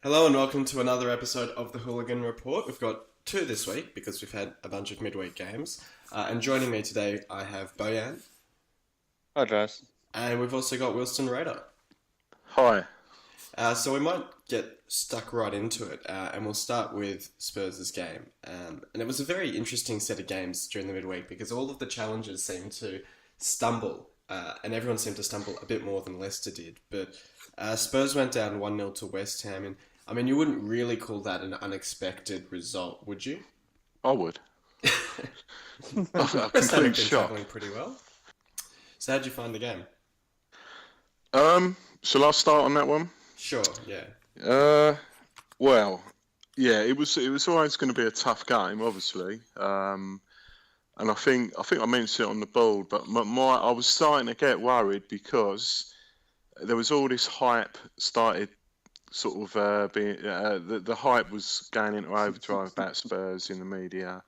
Hello and welcome to another episode of the Hooligan Report. We've got two this week because we've had a bunch of midweek games. And joining me today, I have Bojan. Hi, Jazz. And we've also got Wealstone Raider. Hi. So we might get stuck right into it, and we'll start with Spurs' game. And it was a very interesting set of games during the midweek because all of the challengers seemed to stumble, and everyone seemed to stumble a bit more than Leicester did. But Spurs went down 1-0 to West Ham, and I mean, you wouldn't really call that an unexpected result, would you? I would. West Ham have been travelling pretty well. So how'd you find the game? Shall I start on that one? Sure, yeah. Well, yeah, it was always going to be a tough game, obviously. And I think I mentioned it on the board, but I was starting to get worried because there was all this hype started sort of being the hype was going into overdrive about Spurs in the media.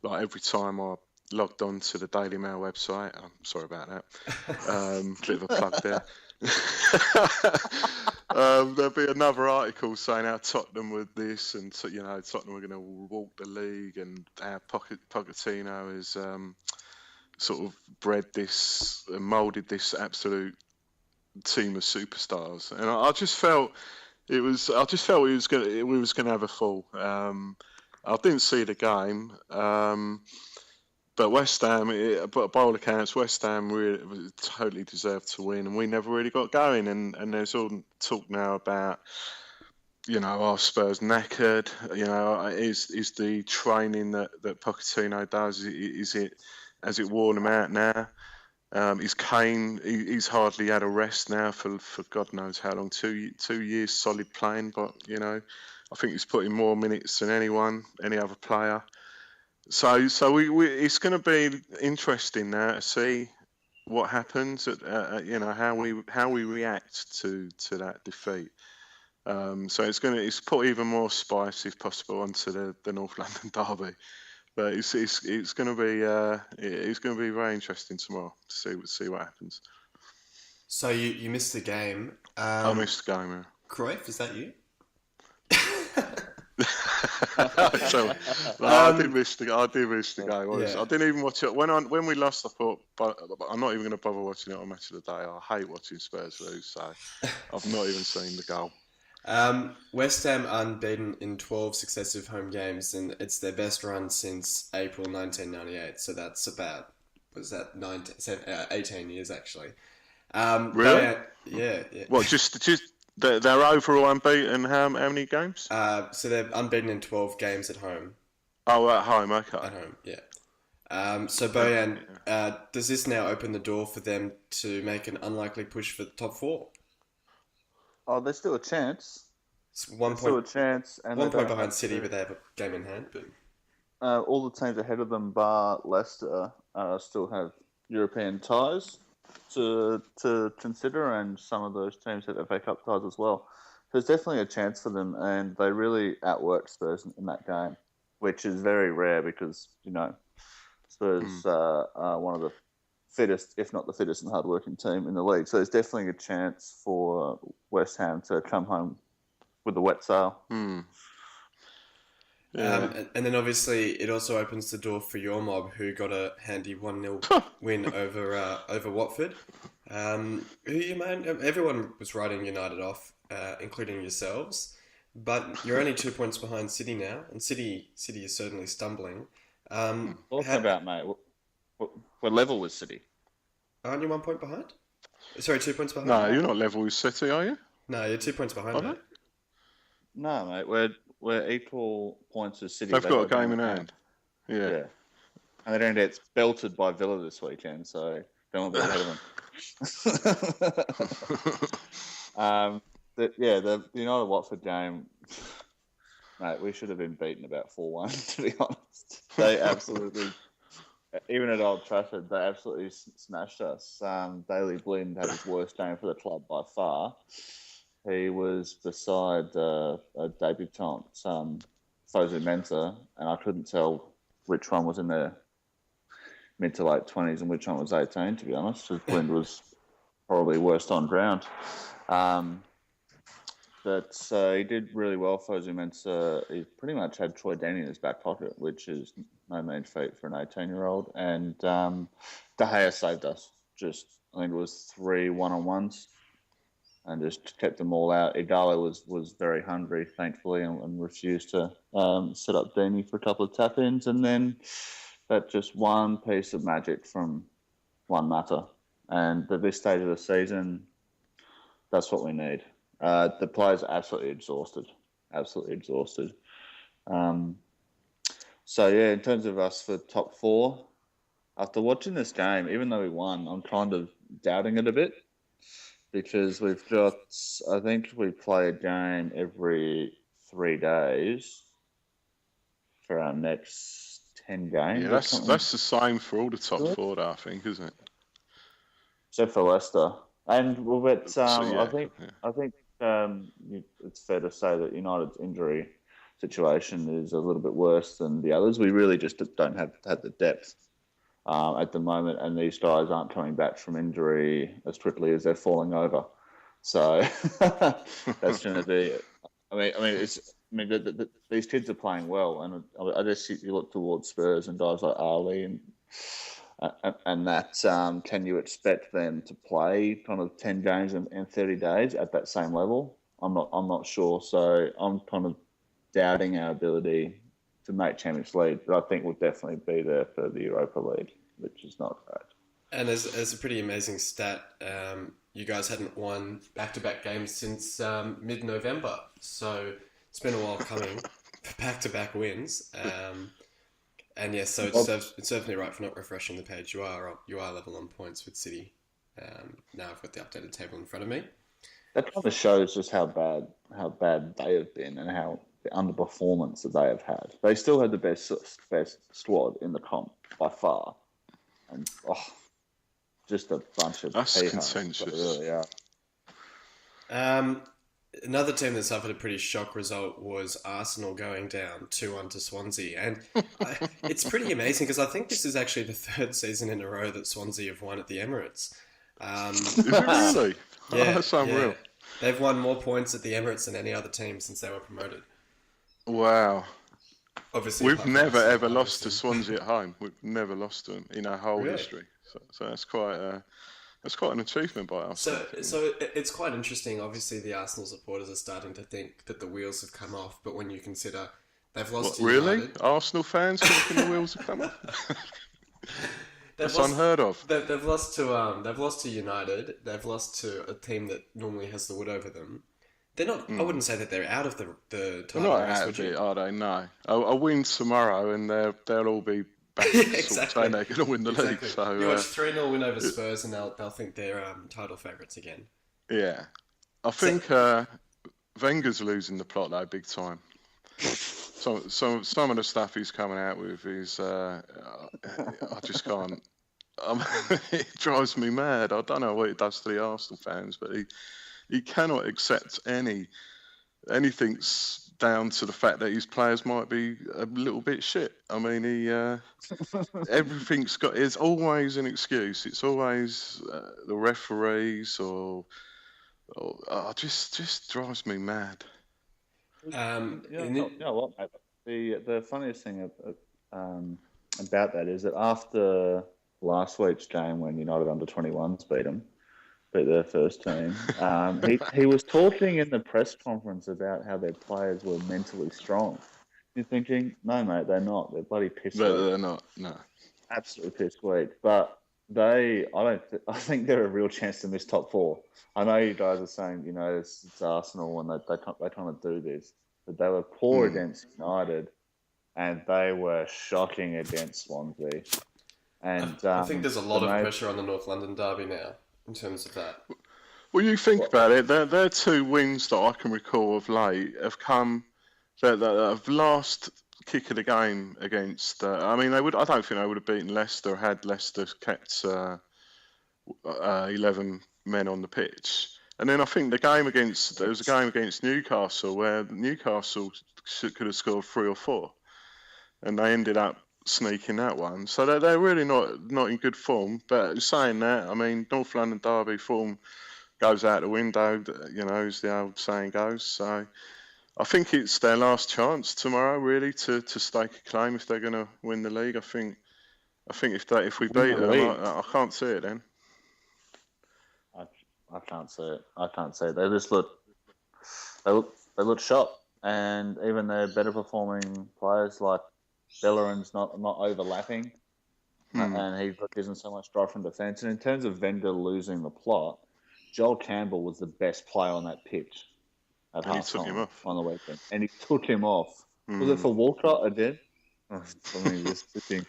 Like every time I logged on to the Daily Mail website, I'm sorry about that. Bit of a plug there. There'll be another article saying how Tottenham were this, and Tottenham were going to walk the league, and how Pochettino has sort of bred this, moulded this absolute team of superstars, and I just felt we was going to have a fall. I didn't see the game. But West Ham, by all accounts, West Ham really totally deserved to win, and we never really got going. And there's all talk now about, our Spurs knackered. Is the training that Pochettino does, has it worn him out now? Is Kane? He's hardly had a rest now for God knows how long. 2 years solid playing, but I think he's put in more minutes than any other player. So it's going to be interesting now to see what happens. How we react to that defeat. So it's put even more spice, if possible, onto the North London derby. But it's going to be very interesting tomorrow to see what happens. So you missed the game. I missed the game. Yeah. Cruyff, is that you? I did miss the game. Yeah. I didn't even watch it when we lost. I thought, but I'm not even going to bother watching it on Match of the Day. I hate watching Spurs lose, so I've not even seen the goal. West Ham unbeaten in 12 successive home games, and it's their best run since April 1998. So that's about 18 years actually. Really? Yeah. Well, just they're overall unbeaten. How many games? So they're unbeaten in 12 games at home. Oh, at home. Okay. At home, yeah. So Bojan, does this now open the door for them to make an unlikely push for the top four? Oh, there's still a chance. It's one Still a point, chance, and one they point don't behind have City, to- but they have a game in hand. But all the teams ahead of them, bar Leicester, still have European ties to consider, and some of those teams have FA Cup ties as well. So there's definitely a chance for them, and they really outworked Spurs in that game, which is very rare because Spurs are one of the fittest, if not the fittest and hardworking team in the league. So there's definitely a chance for West Ham to come home with the wet sail. Yeah. and then obviously it also opens the door for your mob, who got a handy 1-0 win over Watford. Everyone was writing United off, including yourselves, but you're only 2 points behind City now, and City is certainly stumbling. Talking about, mate, we're level with City. Aren't you 1 point behind? Sorry, 2 points behind? No, you're not level with City, are you? No, you're 2 points behind, mate. No, mate, we're equal points as City. They've got a game in hand. Yeah. And they don't get belted by Villa this weekend, so don't be ahead of them. The United Watford game, mate, we should have been beaten about 4-1, to be honest. They absolutely, even at Old Trafford, they absolutely smashed us. Daley Blind had his worst game for the club by far. He was beside a debutant, Fosu Mensah, and I couldn't tell which one was in their mid to late 20s and which one was 18, to be honest, because Blind was probably worst on ground. But he did really well for us. He pretty much had Troy Denny in his back pocket, which is no mean feat for an 18-year-old. And De Gea saved us. I think it was 3 1-on-1s and just kept them all out. Igalo was very hungry, thankfully, and refused to set up Deeney for a couple of tap-ins. And then that just one piece of magic from one matter. And at this stage of the season, that's what we need. The players are absolutely exhausted. So, yeah, in terms of us for top 4, after watching this game, even though we won, I'm kind of doubting it a bit because I think we play a game every 3 days for our next 10 games. Yeah, that's the same for all the top 4, I think, isn't it? Except for Leicester. And it's fair to say that United's injury situation is a little bit worse than the others. We really just don't have the depth at the moment, and these guys aren't coming back from injury as quickly as they're falling over. So that's going to be. These kids are playing well, and I just you look towards Spurs and guys like Ali and that. Can you expect them to play kind of 10 games in 30 days at that same level? I'm not sure. So I'm kind of doubting our ability to make Champions League, but I think we'll definitely be there for the Europa League, which is not great. And as a pretty amazing stat, you guys hadn't won back-to-back games since mid-November, so it's been a while coming. Back-to-back wins, and yes, so it's certainly right for not refreshing the page. You are level on points with City. Now I've got the updated table in front of me. That kind of shows just how bad they have been and how the underperformance that they have had. They still had the best squad in the comp by far, and just a bunch of that's contentious. Really, yeah. Another team that suffered a pretty shock result was Arsenal going down 2-1 to Swansea, and it's pretty amazing because I think this is actually the 3rd season in a row that Swansea have won at the Emirates. Is it really? Yeah, that's unreal. Yeah. They've won more points at the Emirates than any other team since they were promoted. Wow. Obviously, we've never ever lost to Swansea at home. We've never lost to them in our whole history. So that's quite an achievement by us. So it's quite interesting. Obviously, the Arsenal supporters are starting to think that the wheels have come off, but when you consider they've lost to United... Arsenal fans thinking the wheels have come off? That's unheard of. They've lost to United. They've lost to a team that normally has the wood over them. They're not. I wouldn't say that they're out of the title. They're not out of it, are they? No. A win tomorrow, and they'll all be back. Exactly. Saying they're going to win the league. So you watch 3-0 win over Spurs, and they'll think they're title favourites again. Yeah, I think Wenger's losing the plot though, big time. Some of the stuff he's coming out with is I just can't. It drives me mad. I don't know what it does to the Arsenal fans, but he cannot accept anything down to the fact that his players might be a little bit shit. I mean, it's always an excuse. It's always the referees or just drives me mad. You know what, mate? The funniest thing about that is that after last week's game when United under-21s beat their first team, he was talking in the press conference about how their players were mentally strong. You're thinking, no, mate, they're not. They're bloody pissed. They're not. No, absolutely pissed weak. But I think they're a real chance to miss top 4. I know you guys are saying, it's Arsenal and they kind of do this, but they were poor against United, and they were shocking against Swansea. And I think there's a lot of pressure on the North London derby now in terms of that. Well, you think about it, their 2 wins that I can recall of late have come that have last kick of the game against. I don't think they would have beaten Leicester had Leicester kept 11 men on the pitch. And then I think there was a game against Newcastle where Newcastle could have scored 3 or 4, and they ended up sneaking that one. So they're really not in good form. But saying that, North London derby form goes out the window, as the old saying goes. So I think it's their last chance tomorrow, really, to stake a claim if they're going to win the league. I think if we beat them, I can't see it then. I can't see it. I can't see it. They just look shot, and even their better performing players like Bellerin's not overlapping, and he isn't so much drive from defence. And in terms of Wenger losing the plot, Joel Campbell was the best player on that pitch at half time on the weekend, and he took him off. Was it for Walcott? I did. I mean, just thinking,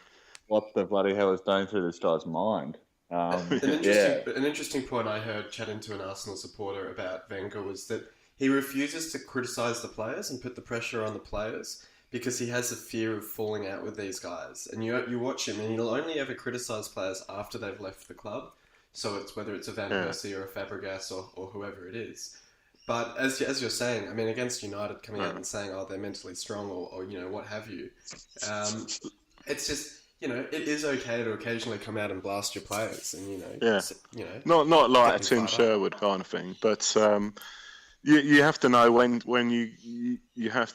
what the bloody hell is going through this guy's mind? An interesting point I heard chatting to an Arsenal supporter about Wenger was that he refuses to criticise the players and put the pressure on the players because he has a fear of falling out with these guys. And you watch him, and he'll only ever criticise players after they've left the club. So it's whether it's a Van Persie or a Fabregas or whoever it is. But as you're saying, I mean, against United coming out and saying, oh, they're mentally strong or what have you, it's just, it is okay to occasionally come out and blast your players and, not like a Tim Sherwood kind of thing, but you have to know when you have to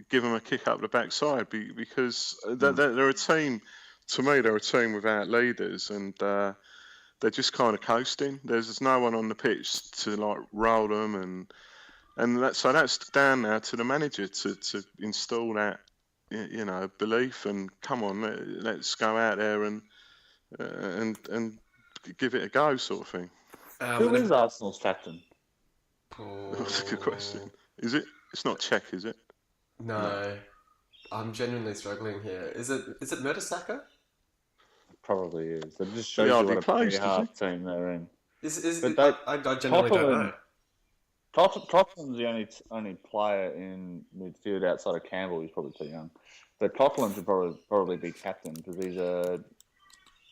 give them a kick up the backside because they're a team, to me, they're a team without leaders and they're just kind of coasting. There's no one on the pitch to like roll them and that's down now to the manager to install that belief and come on, let's go out there and give it a go, sort of thing. Who is Arsenal's captain? That's a good question. Is it? It's not Czech, is it? No. I'm genuinely struggling here. Is it Mertesacker? Probably is. It just shows you what a pretty hard team they're in. I genuinely don't know. Coquelin's the only player in midfield outside of Campbell. He's probably too young. But Coquelin should probably be captain because he's a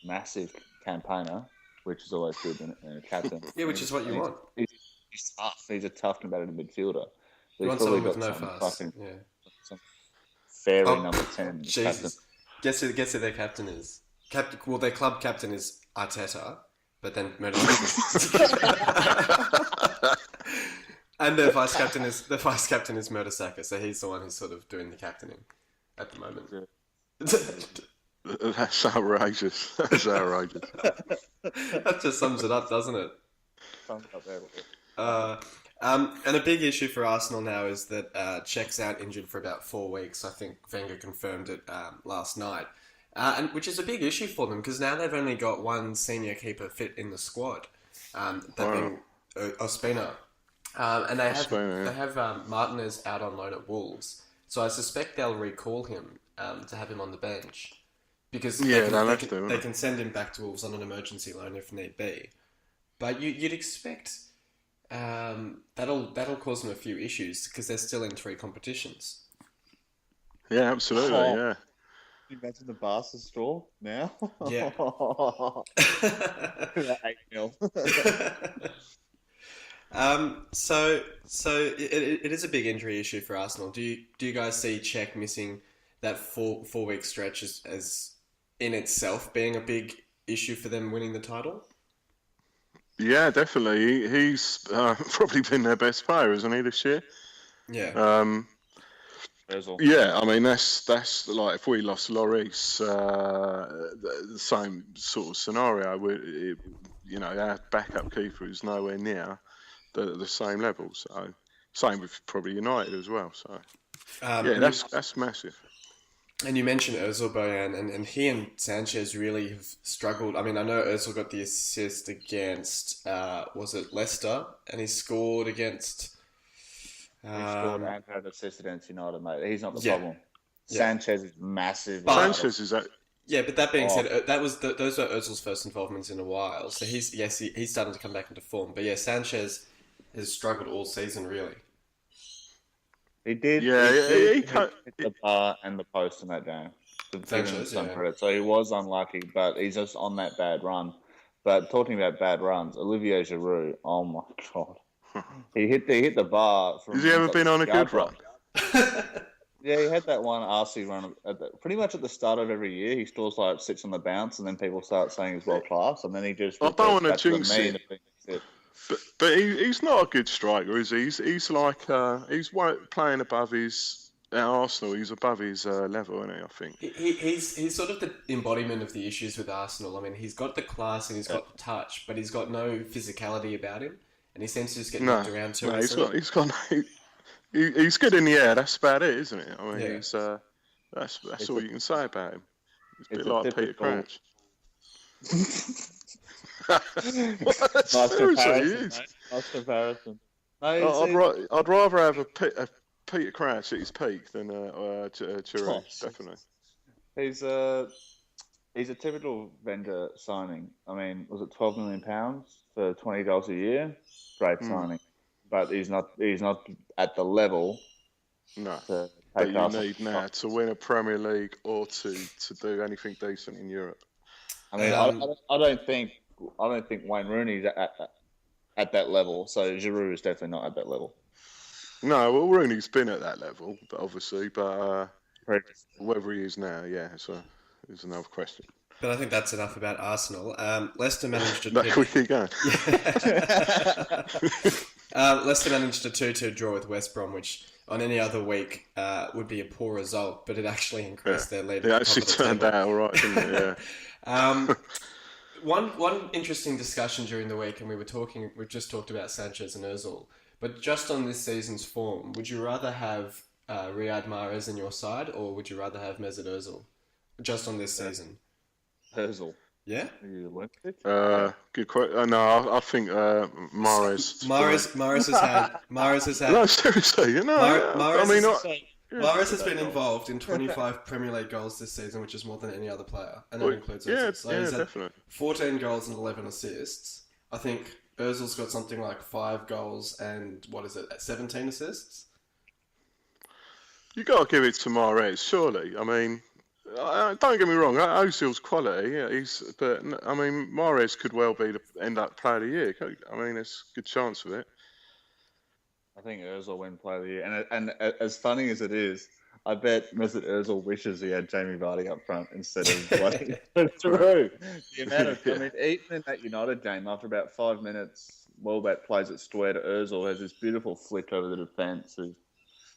massive campaigner, which is always good in a captain. Yeah, which is what you want. He's tough. He's a tough combative midfielder. You want someone with no fuss. Some fairy number 10. Jesus. Guess who their captain is? Well, their club captain is Arteta, but then and their vice captain is Mertesacker, so he's the one who's sort of doing the captaining at the moment. That's outrageous. That's outrageous. That just sums it up, doesn't it? Sums it up and a big issue for Arsenal now is that Czech's out injured for about 4 weeks. I think Wenger confirmed it last night. And which is a big issue for them because now they've only got one senior keeper fit in the squad, that being Ospina. And they have Martinez out on loan at Wolves, so I suspect they'll recall him to have him on the bench because they can send him back to Wolves on an emergency loan if need be. But you'd expect that'll cause them a few issues because they're still in 3 competitions. Yeah, absolutely. Yeah. Can you imagine the Barca straw now? Yeah. 8-0. So it is a big injury issue for Arsenal. Do you guys see Czech missing that 4 week stretch as in itself being a big issue for them winning the title? Yeah, definitely. He's probably been their best player, isn't he, this year? Yeah. Yeah, I mean that's like if we lost Lloris, the same sort of scenario. Our backup keeper is nowhere near the same level. So same with probably United as well. So that's massive. And you mentioned Özil, Bojan, and he and Sanchez really have struggled. I mean, I know Özil got the assist against was it Leicester, and he scored against. He scored and had an assist against United, mate. He's not the problem. Yeah. Sanchez is massive. Sanchez is that. Yeah, but that being said, those were Özil's first involvements in a while. So he's starting to come back into form. But yeah, Sanchez has struggled all season, really. He did. Yeah, he hit the bar and the post in that game. Sanchez, credit. So he was unlucky, but he's just on that bad run. But talking about bad runs, Olivier Giroud, oh my god. He hit the bar. Has he ever been on a good run? Yeah, he had that one RC run pretty much at the start of every year. He still sits on the bounce, and then people start saying he's world class, and then he just. I don't want to jinx it. But he's not a good striker, is he? He's like playing above his at Arsenal. He's above his level, isn't he? I think. He's sort of the embodiment of the issues with Arsenal. I mean, he's got the class and he's got the touch, but he's got no physicality about him, and he seems to just get knocked around too easily. He's good in the air. That's about it, isn't it? I mean, Yeah. he's that's all you can say about him. He's a bit like Peter Crouch. Nice comparison. Nice comparison. No, I'd rather have a Peter Crouch at his peak than Giroud, definitely. He's a typical vendor signing. I mean, was it £12 million for $20 a year? Great signing, but he's not at the level. No, that you need now to win a Premier League or to do anything decent in Europe. I mean, I don't think Wayne Rooney's at that level. So Giroud is definitely not at that level. No, well, Rooney's been at that level, but obviously, whether he is now, is another question. But I think that's enough about Arsenal. Leicester managed to... we keep going. Leicester managed a 2-2 draw with West Brom, which on any other week would be a poor result, but it actually increased their lead. It actually turned out all right, didn't it? Yeah. One interesting discussion during the week, and we've just talked about Sanchez and Ozil, but just on this season's form, would you rather have Riyad Mahrez in your side, or would you rather have Mesut Ozil? Just on this season. Ozil. Yeah? Are you Olympic? Good question. No, I think Mahrez. Mahrez has had. No, seriously, Mahrez has been involved in 25 Premier League goals this season, which is more than any other player, and that includes Ozil. So he's had definitely 14 goals and 11 assists. I think Ozil's got something like 5 goals and 17 assists. You got to give it to Mahrez, surely. I mean, don't get me wrong, Ozil's quality, but I mean, Mahrez could well be the end up player of the year. I mean, there's a good chance of it. I think Ozil will win player of the year, and as funny as it is, I bet Mesut Ozil wishes he had Jamie Vardy up front instead of bloody Giroud. The amount of, I mean, even in that United game, after about 5 minutes, Welbeck plays it square to Ozil, has this beautiful flick over the defence of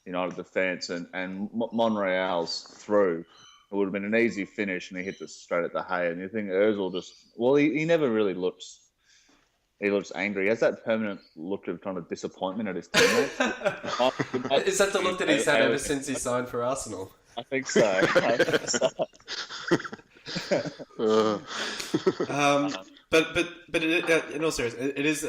United defence, and Monreal's through. It would have been an easy finish, and he hit it straight at the hay. And you think Ozil he never really looks. He looks angry. He has that permanent look of kind of disappointment at his teammates. Is that the look that he's had ever since he signed for Arsenal? I think so. But in all seriousness, it is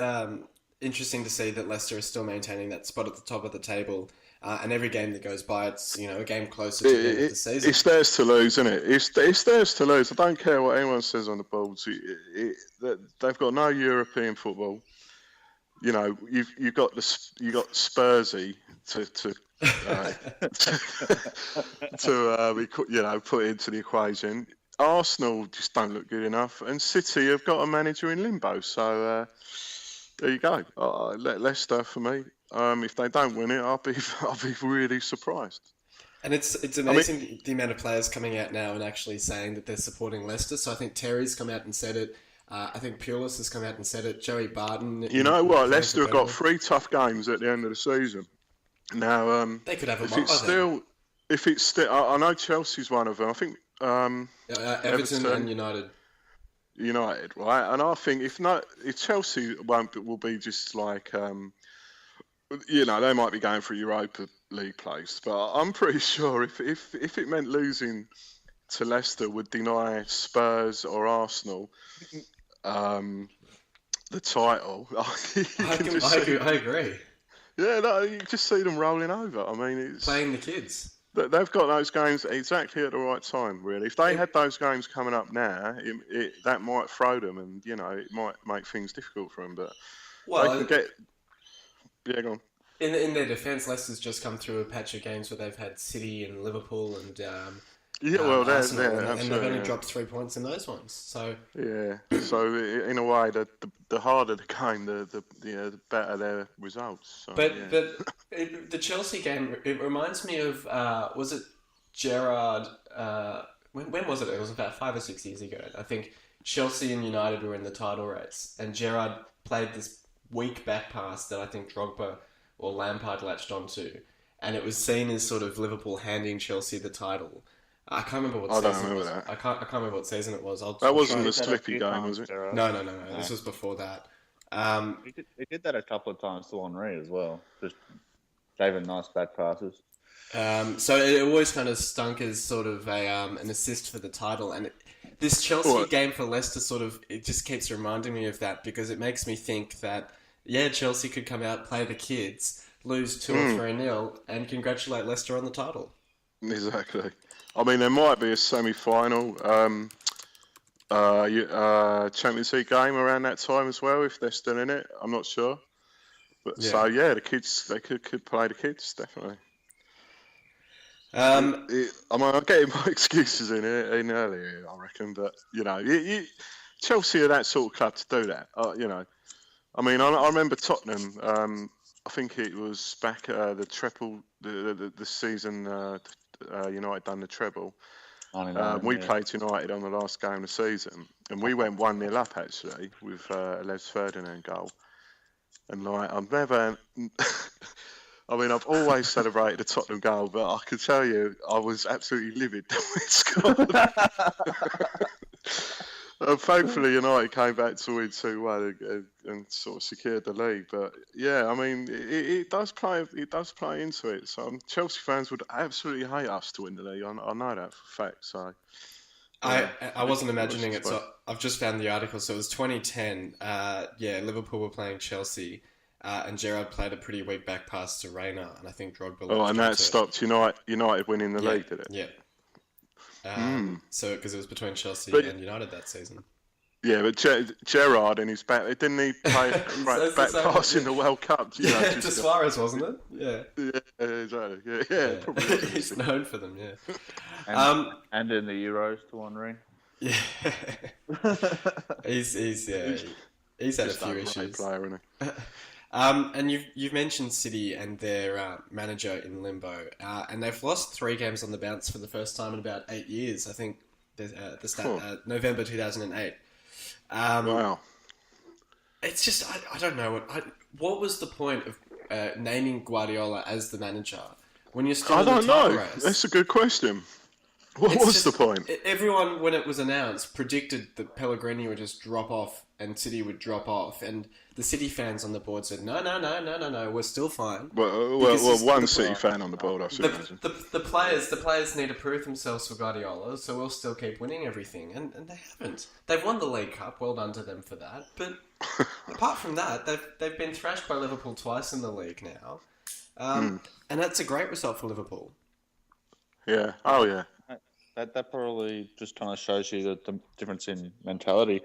interesting to see that Leicester is still maintaining that spot at the top of the table. And every game that goes by, it's a game closer to the end of the season. It's theirs to lose, isn't it? It's theirs to lose. I don't care what anyone says on the boards. They've got no European football. You've got Spursy to put into the equation. Arsenal just don't look good enough, and City have got a manager in limbo. So there you go. Leicester for me. If they don't win it, I'll be really surprised. And it's amazing the amount of players coming out now and actually saying that they're supporting Leicester. So I think Terry's come out and said it. I think Pulis has come out and said it. Joey Barton. You know what? Leicester have got 3 tough games at the end of the season. Now, they could have if it's still, I know Chelsea's one of them. I think Everton and United, right? And I think if Chelsea will be just like. They might be going for a Europa League place, but I'm pretty sure if it meant losing to Leicester would deny Spurs or Arsenal the title. I agree. Yeah, no, you just see them rolling over. I mean, it's playing the kids. They've got those games exactly at the right time, really. If they had those games coming up now, that might throw them, and it might make things difficult for them. But they can get. Yeah, go on. In their defence, Leicester's just come through a patch of games where they've had City and Liverpool and Arsenal, and they've only dropped 3 points in those ones. So so in a way, the harder the game, the better their results. So, but the Chelsea game, it reminds me of was it Gerrard? When was it? It was about 5 or 6 years ago. I think Chelsea and United were in the title race, and Gerrard played this weak back pass that I think Drogba or Lampard latched onto, and it was seen as sort of Liverpool handing Chelsea the title. I can't remember what I don't season it remember was. that. I can't remember what season it was. That wasn't He the did that a Slippy few game, times, was it? Gerard. No. This was before that. He did that a couple of times to Henri as well. Just gave him nice back passes. So it always kind of stunk as sort of an assist for the title, and this Chelsea What? game for Leicester it just keeps reminding me of that, because it makes me think that Chelsea could come out, play the kids, lose 2 or 3-0, and congratulate Leicester on the title. Exactly. I mean, there might be a semi-final Champions League game around that time as well, if they're still in it. I'm not sure. But Yeah. so the kids, they could play the kids, definitely. I mean, I'm getting my excuses in earlier, I reckon, but Chelsea are that sort of club to do that. I mean, I remember Tottenham. I think it was back at the treble, the season United done the treble. We played United on the last game of the season, and we went 1-0 up actually with a Les Ferdinand goal. And I've never. I mean, I've always celebrated the Tottenham goal, but I can tell you, I was absolutely livid when we scored. Thankfully, United came back to win 2-1 and sort of secured the league. But yeah, I mean, it does play. It does play into it. So Chelsea fans would absolutely hate us to win the league. I know that for a fact. So I wasn't imagining it, so I've just found the article. So it was 2010. Liverpool were playing Chelsea. And Gerrard played a pretty weak back pass to Reina, and I think Drogba. And that stopped United winning the league, did it? Yeah. So because it was between Chelsea and United that season. Yeah, but Gerrard and his back, didn't he play back pass in the World Cup? To Suarez, wasn't it? Yeah, exactly. Yeah. Probably he's known for them. And in the Euros to Henri. Yeah. he's had a few issues. Player, isn't he? And you've mentioned City and their manager in limbo, and they've lost 3 games on the bounce for the first time in about 8 years. I think the start November 2008. Wow. It's just I don't know what was the point of naming Guardiola as the manager when you're still in the title race? That's a good question. What was the point? Everyone, when it was announced, predicted that Pellegrini would just drop off and City would drop off, and the City fans on the board said, no, we're still fine. Well, one City fan on the board, I should imagine. The players need to prove themselves for Guardiola, so we'll still keep winning everything, and they haven't. They've won the League Cup, well done to them for that, but apart from that, they've been thrashed by Liverpool twice in the league now, and that's a great result for Liverpool. Yeah, oh yeah. That probably just kind of shows you the difference in mentality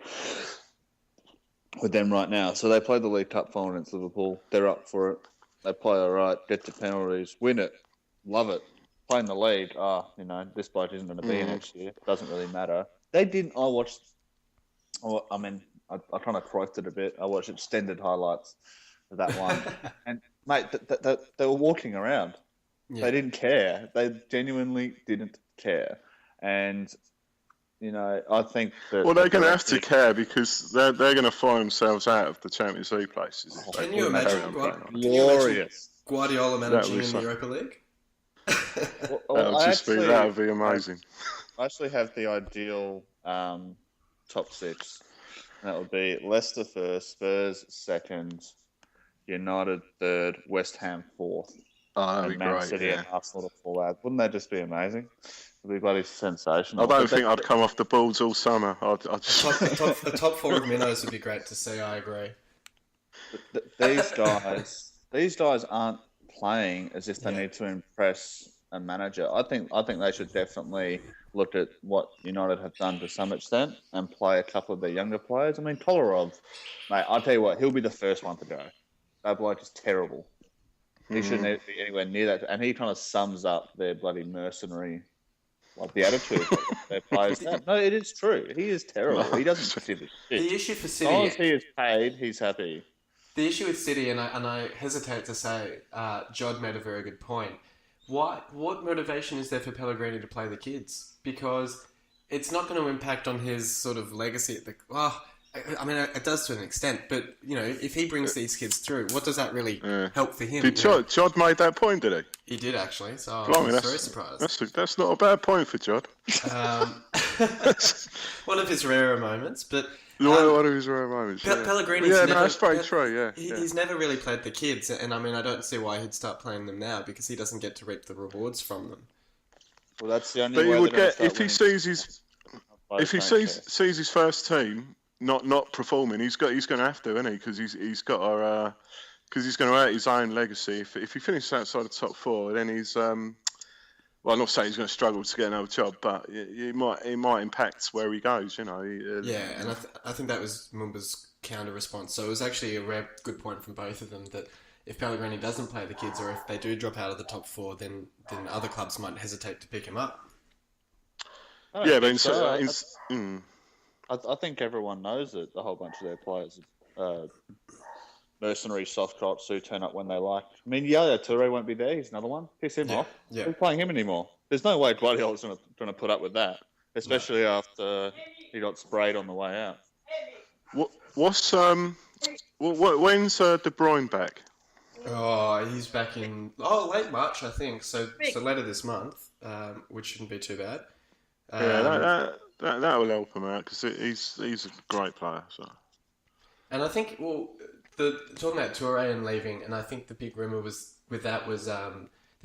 with them right now. So they played the League Cup final against Liverpool. They're up for it. They play all right, get to penalties, win it, love it. Play in the league. This bloke isn't going to be in next year. Doesn't really matter. They didn't. I kind of croaked it a bit. I watched extended highlights of that one. And, mate, they were walking around. Yeah. They didn't care. They genuinely didn't care. And, I think that... Well, they're going to have to care because they're going to find themselves out of the Champions League places. Can you imagine Guardiola managing in the Europa League? That would be amazing. I actually have the ideal top 6. That would be Leicester first, Spurs second, United third, West Ham fourth. Oh, that'd be Man great. City and Arsenal to fall out. Wouldn't that just be amazing? It'd be bloody sensational. I don't think I'd come off the balls all summer. The top 4 of minnows would be great to see. I agree. These guys aren't playing as if they need to impress a manager. I think they should definitely look at what United have done to some extent and play a couple of their younger players. I mean, Kolarov, mate, I'll tell you what, he'll be the first one to go. That bloke is terrible. He shouldn't be anywhere near that. And he kind of sums up their bloody mercenary, the attitude their players have. No, it is true. He is terrible. He doesn't give a shit. The issue for City... As long as he is paid, he's happy. The issue with City, and I hesitate to say, Jod made a very good point. What motivation is there for Pellegrini to play the kids? Because it's not going to impact on his sort of legacy. I mean, it does to an extent, but, you know, if he brings these kids through, what does that really help for him? Did Jod made that point, did he? He did, actually, so I Blimey, was very surprised. That's not a bad point for Jod. One of his rarer moments, but... One of his rare moments. Pellegrini's never, that's very true, He's never really played the kids, and I mean, I don't see why he'd start playing them now, because he doesn't get to reap the rewards from them. Well, that's the only but way he would get, if he sees his first team not performing, he's going to have to, isn't he? Because he's got he's going to hurt his own legacy. If he finishes outside the top 4, then he's well, I'm not saying he's going to struggle to get another job, but it might impact where he goes. You know. And I think that was Mumba's counter response. So it was actually a rare good point from both of them that if Pellegrini doesn't play the kids, or if they do drop out of the top 4, then other clubs might hesitate to pick him up. I think everyone knows that a whole bunch of their players are mercenary soft cops who turn up when they like. I mean, Yaya Toure won't be there. He's another one. Piss him off. Yeah. Who's playing him anymore? There's no way Guardiola's going to put up with that, especially after he got sprayed on the way out. When's De Bruyne back? Oh, he's back in late March, I think. So later this month, which shouldn't be too bad. That will help him out because he's a great player. So, and I think talking about Toure and leaving, and I think the big rumor was that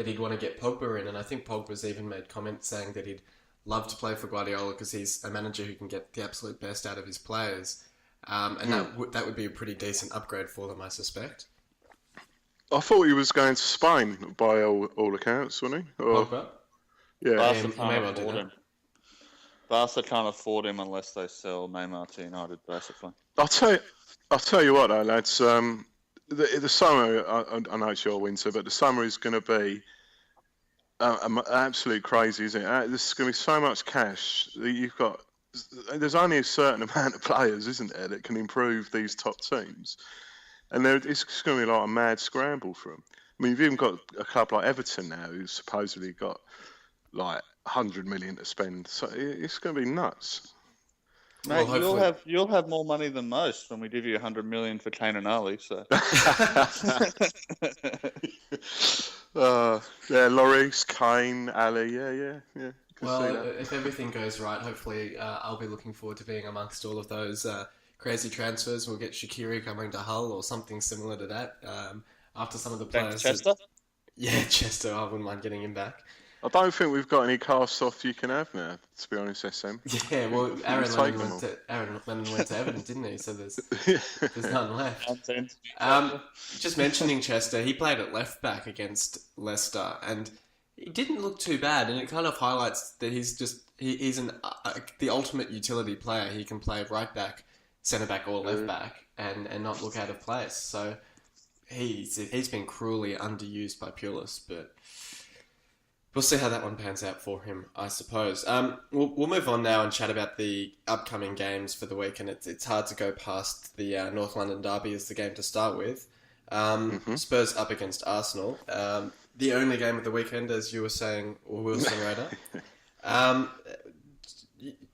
he'd want to get Pogba in, and I think Pogba's even made comments saying that he'd love to play for Guardiola because he's a manager who can get the absolute best out of his players, and that would be a pretty decent upgrade for them, I suspect. I thought he was going to Spain by all accounts, wasn't he? Pogba? Yeah. Barca can't afford him. Barca can't afford him unless they sell Neymar to United, basically. I'll tell you what, though, lads. The summer, I know it's your winter, but the summer is going to be absolute crazy, isn't it? There's going to be so much cash. There's only a certain amount of players, isn't there, that can improve these top teams, and it's going to be like a mad scramble for them. I mean, you've even got a club like Everton now, who's supposedly got like 100 million to spend. So it's going to be nuts. Mate, you'll have more money than most when we give you 100 million for Kane and Ali. So, Lloris, Kane, Ali, yeah. Well, if everything goes right, hopefully I'll be looking forward to being amongst all of those crazy transfers. We'll get Shaqiri coming to Hull or something similar to that. After some of the players, Chester. Chester. I wouldn't mind getting him back. I don't think we've got any cast off you can have now, to be honest, SM. Yeah, well, Aaron Lennon went to Everton, didn't he? So there's none left. Just mentioning Chester, he played at left back against Leicester, and he didn't look too bad. And it kind of highlights that he's the ultimate utility player. He can play right back, centre back, or left back, and not look out of place. So he's been cruelly underused by Pulis, but. We'll see how that one pans out for him, I suppose. We'll move on now and chat about the upcoming games for the week, and it's hard to go past the North London derby as the game to start with. Spurs up against Arsenal. The only game of the weekend, as you were saying, or Wilson Raider.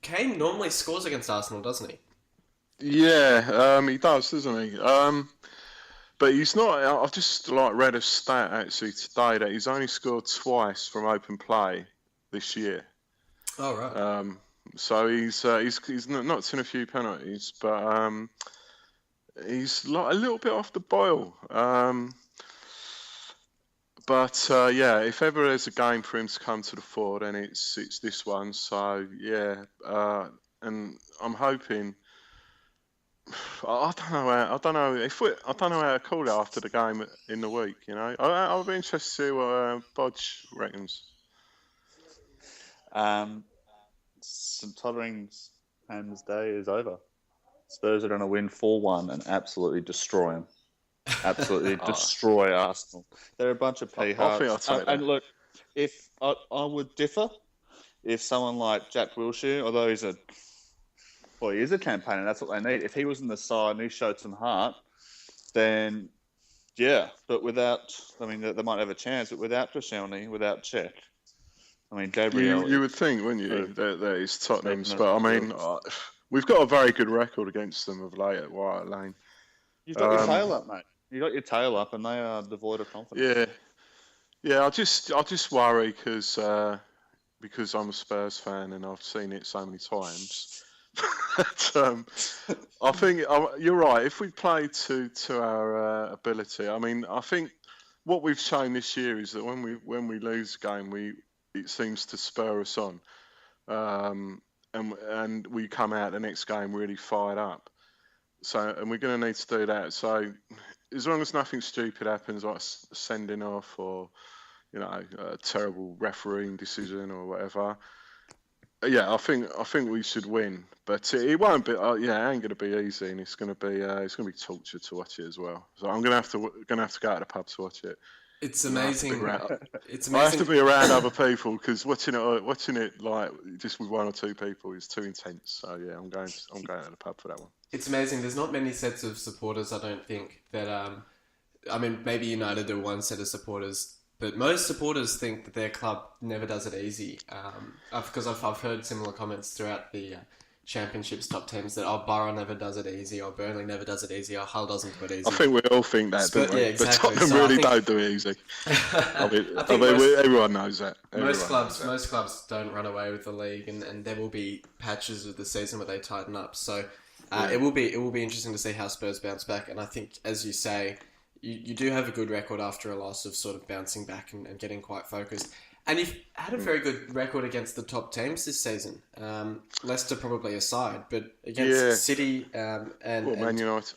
Kane normally scores against Arsenal, doesn't he? Yeah, he does, doesn't he? But he's not. I've just read a stat actually today that he's only scored twice from open play this year. Oh right. So he's not seen a few penalties, but he's a little bit off the boil. But if ever there's a game for him to come to the fore, then it's this one. So yeah, and I'm hoping. I don't know how to call it after the game in the week. You know, I'll be interested to see what Bodge reckons. St Totteringham's day is over. Spurs are going to win 4-1 and absolutely destroy them. Absolutely destroy Arsenal. They're a bunch of peahearts. And look, if I would differ, if someone like Jack Wilshere, although he is a campaigner, that's what they need. If he was in the side and he showed some heart, then yeah. But they might have a chance. But without Koscielny, without Cech, I mean, Gabriel. You would think, wouldn't you, that is Tottenham's. But I mean, we've got a very good record against them of late at White Hart Lane. You've got your tail up, mate. You got your tail up, and they are devoid of confidence. Yeah. I just worry because I'm a Spurs fan and I've seen it so many times. But, I think you're right. If we play to our ability, I mean, I think what we've shown this year is that when we lose a game, it seems to spur us on, and we come out the next game really fired up. So, and we're going to need to do that. So, as long as nothing stupid happens, like sending off or a terrible refereeing decision or whatever. Yeah, I think we should win, but it won't be. It ain't going to be easy, and it's going to be torture to watch it as well. So I'm going to have to go to the pub to watch it. It's amazing. It's amazing. I have to be around other people because watching it like just with one or two people is too intense. So yeah, I'm going to the pub for that one. It's amazing. There's not many sets of supporters. I don't think that. I mean, maybe United are one set of supporters. But most supporters think that their club never does it easy. Because I've heard similar comments throughout the Championship's top teams that Borough never does it easy, or Burnley never does it easy, or Hull doesn't do it easy. I think we all think that, don't we? Yeah, exactly. But Tottenham really don't do it easy. Everyone knows that. Most clubs don't run away with the league, and there will be patches of the season where they tighten up. So it will be interesting to see how Spurs bounce back. And I think, as you say, you do have a good record after a loss of sort of bouncing back and getting quite focused. And you've had a very good record against the top teams this season. Leicester probably aside, but against City and Man United.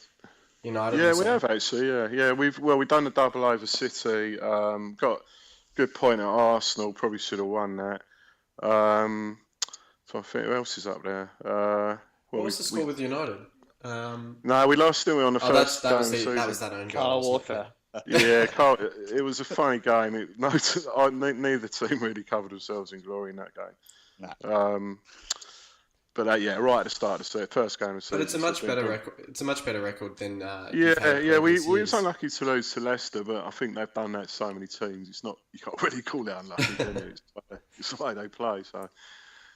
United. We have actually. Yeah. We've done a double over City. Got good point at Arsenal. Probably should have won that. So I think who else is up there? What was the score with United? No, we lost, didn't we, on the first game of the season? That was that own goal. Carl Walker. Yeah, it was a funny game. Neither team really covered themselves in glory in that game. Nah. But right at the start of the first game of the season. But it's a much better record. It's a much better record than. We was unlucky to lose to Leicester, but I think they've done that to so many teams. It's not, you can't really call it unlucky, can you? It's the way they play. So.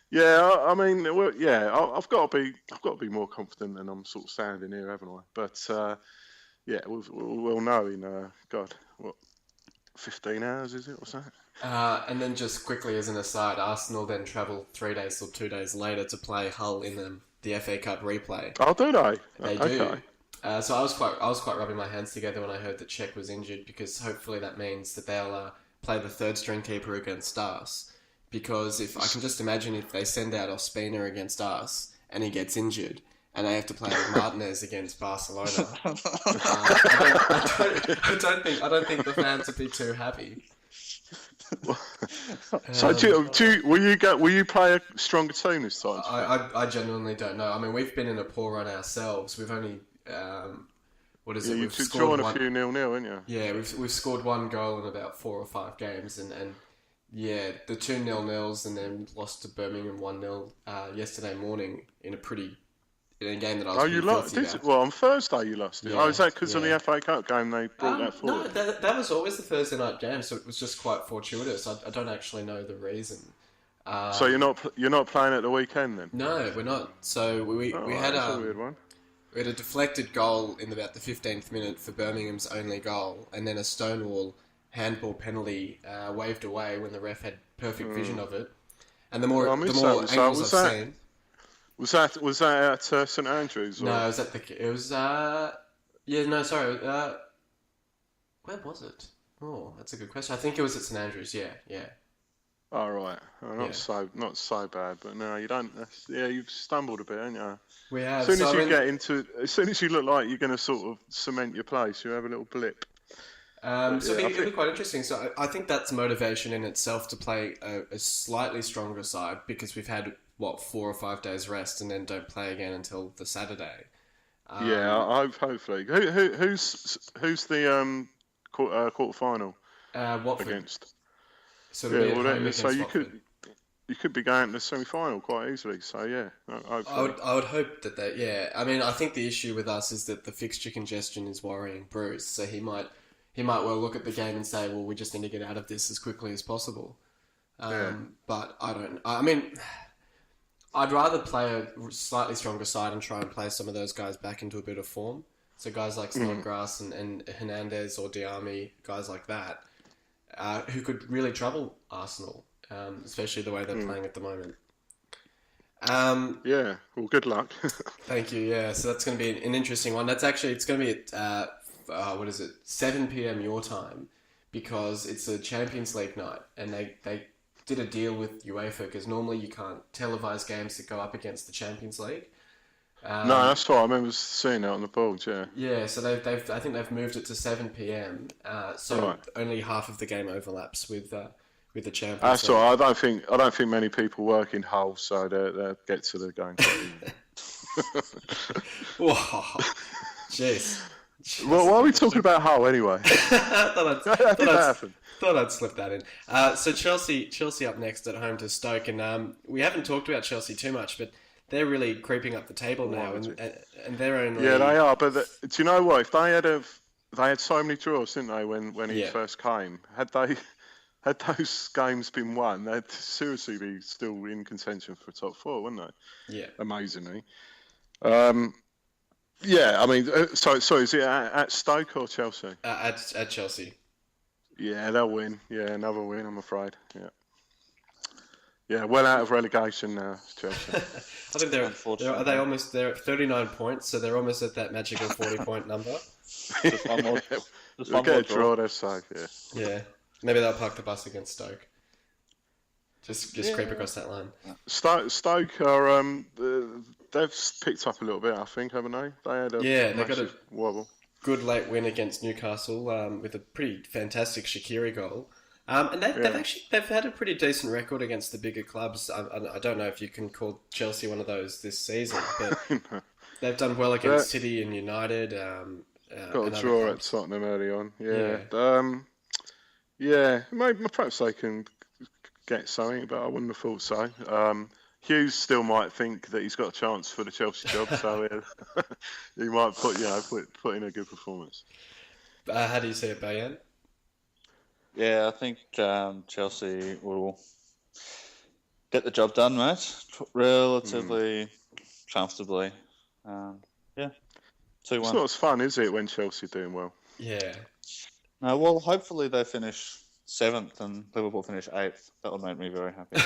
Yeah, I mean, I've got to be more confident than I'm sort of sounding here, haven't I? But we'll know in 15 hours, is it, or something? And then just quickly as an aside, Arsenal then travel 3 days or 2 days later to play Hull in the FA Cup replay. Oh, do they? They do. So I was quite rubbing my hands together when I heard that Czech was injured, because hopefully that means that they'll play the third string keeper against us. Because if I can just imagine if they send out Ospina against us and he gets injured and they have to play Martinez against Barcelona, I don't think the fans would be too happy. So will you play a stronger team this time? I genuinely don't know. I mean, we've been in a poor run ourselves. We've only You've drawn a few 0-0, haven't you? Yeah, we've scored one goal in about 4 or 5 games, and yeah, the 2 0-0s and then lost to Birmingham 1-0 yesterday morning in a game that I was filthy about. Well, on Thursday you lost it. Yeah, is that because of the FA Cup game they brought that forward? No, that was always the Thursday night game, so it was just quite fortuitous. I don't actually know the reason. So you're not playing at the weekend then? No, we're not. So we had a weird one. We had a deflected goal in about the 15th minute for Birmingham's only goal, and then a Stonewall handball penalty waved away when the ref had perfect vision of it. And the more angles I've seen... Was that at St Andrews? Or? No, it was where was it? Oh, that's a good question. I think it was at St Andrews, yeah. Oh, right. Not so bad, but no, you don't... you've stumbled a bit, haven't you? We have. As soon as you look like you're going to sort of cement your place, you have a little blip. It'll be quite interesting. So I think that's motivation in itself to play a slightly stronger side, because we've had 4 or 5 days rest and then don't play again until the Saturday. Hopefully. Who's the quarter final Watford against? So you could be going to the semi final quite easily. So yeah, I would hope that they. Yeah, I mean, I think the issue with us is that the fixture congestion is worrying Bruce. So he might well look at the game and say, well, we just need to get out of this as quickly as possible. But I don't. I mean, I'd rather play a slightly stronger side and try and play some of those guys back into a bit of form. So guys like Snodgrass and Hernandez or Diami, guys like that, who could really trouble Arsenal, especially the way they're playing at the moment. Yeah, well, good luck. Thank you. Yeah, so that's going to be an interesting one. It's going to be at 7 p.m. your time, because it's a Champions League night, and they did a deal with UEFA because normally you can't televise games that go up against the Champions League. No, that's right. I remember seeing that on the board. Yeah. Yeah, so I think they've moved it to 7 p.m. So Right. only half of the game overlaps with the Champions That's League. all right. I don't think many people work in Hull, so they get to the game. Whoa, jeez. Well, why are we talking about Hull anyway? Thought I'd slip that in. So Chelsea up next at home to Stoke, and we haven't talked about Chelsea too much, but they're really creeping up the table now, and they're only... Yeah, they are. But do you know what? If they had so many draws, didn't they, when he first came? Had those games been won, they'd seriously be still in contention for top four, wouldn't they? Yeah. Amazingly. Yeah, I mean, so is it at Stoke or Chelsea? At Chelsea. Yeah, they'll win. Yeah, another win, I'm afraid. Yeah. Yeah, well out of relegation now, Chelsea. I think they're at 39 points, so they're almost at that magical 40-point number. Just one more. They'll get a draw, they're safe, yeah. Yeah. Maybe they'll park the bus against Stoke. Just creep across that line. Stoke are they've picked up a little bit, I think, haven't they? They had they got a wobble. good late win against Newcastle with a pretty fantastic Shaqiri goal. And they've had a pretty decent record against the bigger clubs. I don't know if you can call Chelsea one of those this season, but they've done well against City and United. Got a draw at Tottenham early on. Yeah. Maybe perhaps they can get something, but I wouldn't have thought so. Hughes still might think that he's got a chance for the Chelsea job, so he might put in a good performance. How do you see it, Bojan? Yeah, I think Chelsea will get the job done, mate. Relatively comfortably. 2-1. It's not as fun, is it, when Chelsea are doing well? Yeah. No, well, hopefully they finish 7th and Liverpool finish 8th. That would make me very happy.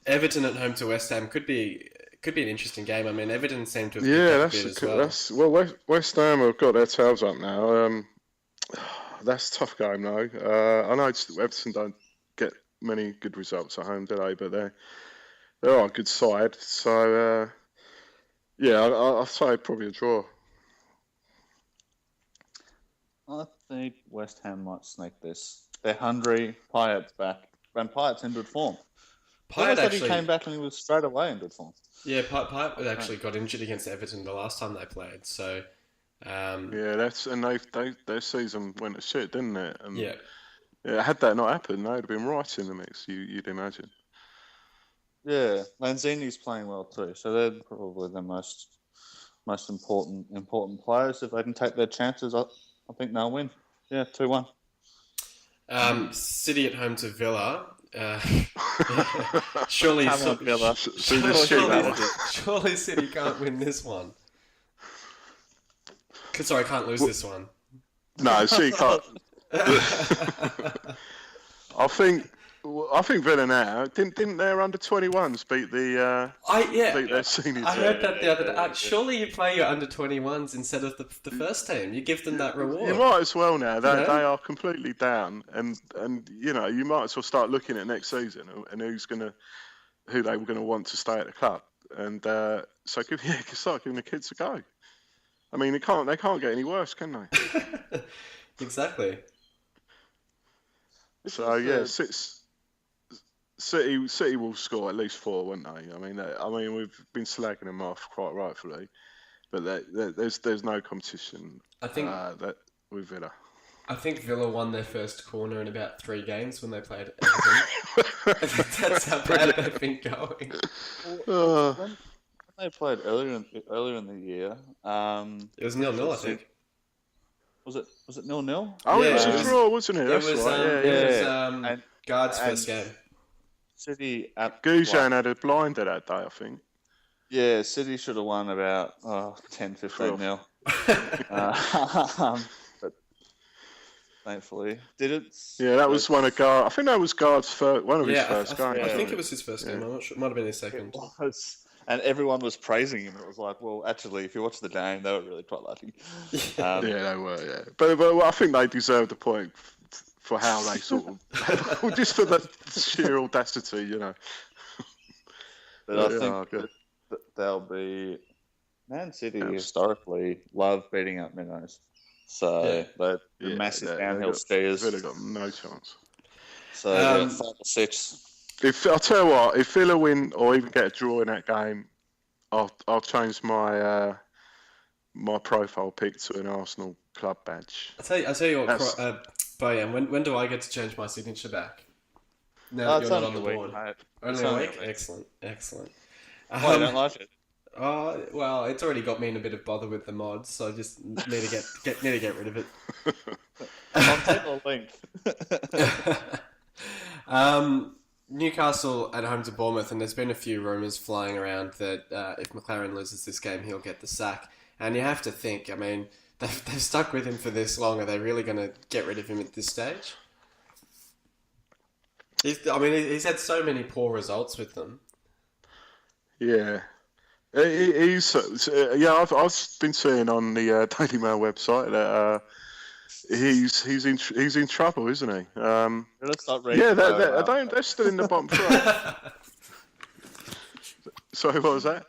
Everton at home to West Ham could be an interesting game. I mean, Everton seem to have picked up a bit as well. West Ham have got their tails up now. That's a tough game, though. I know Everton don't get many good results at home, do they? But they are a good side. So, I'll say probably a draw. I think West Ham might sneak this. They're hungry. Payet's back. And Payet's in good form. He came back and he was straight away in good form. Yeah, Payet actually got injured against Everton the last time they played. So, their season went to shit, didn't it? And had that not happened, they'd have been right in the mix. You'd imagine. Yeah, Lanzini's playing well too. So they're probably the most important players. If they can take their chances, I think they'll win. Yeah, 2-1. City at home to Villa. Surely City can't win this one. Sorry, can't lose this one. No, City can't. I think Villa now didn't their under-21s beat their senior team? I heard that the other day. Surely you play your under-21s instead of the first team. You give them that reward. You might as well now. They are completely down, and you might as well start looking at next season and who they were going to want to stay at the club, and start giving the kids a go. I mean, they can't get any worse, can they? Exactly. So yeah, City will score at least 4, won't they? I mean, we've been slagging them off quite rightfully, but there's no competition. I think with Villa. I think Villa won their first corner in about 3 games when they played Everton. That's how bad they've been going. When they played earlier in the year, it was 0-0, I think. Was it 0-0? Oh, yeah, it was a draw, wasn't it? It was Guard's first game. City at Bojan had a blinder that day, I think. Yeah, City should have won about 10, 15 nil. But thankfully, did it? Yeah, that was one of Guard. I think that was Guard's one of his first games. I think it was his first game. I'm not sure. It might have been his second. It was, and everyone was praising him. It was like, well, actually, if you watch the game, they were really quite lucky. Yeah, they were. Yeah, but I think they deserved a point for how they sort of just for the sheer audacity, you know. But I think that they'll be. Man City historically love beating up minnows. So the massive downhill skiers. Villa got no chance. So 5 or 6. I'll tell you what, if Villa win or even get a draw in that game, I'll change my my profile pic to an Arsenal club badge. I'll tell you what, Bojan, when do I get to change my signature back? Now that you're not on the board. Only a week? Excellent. Why you don't like it? Well, it's already got me in a bit of bother with the mods, so I just need to get rid of it. I'll take a link. Newcastle at home to Bournemouth, and there's been a few rumours flying around that if McLaren loses this game, he'll get the sack. And you have to think, I mean, they've stuck with him for this long. Are they really going to get rid of him at this stage? He's had so many poor results with them. Yeah. I've been seeing on the Daily Mail website that he's in trouble, isn't he? They're still in the bottom three. Sorry, what was that?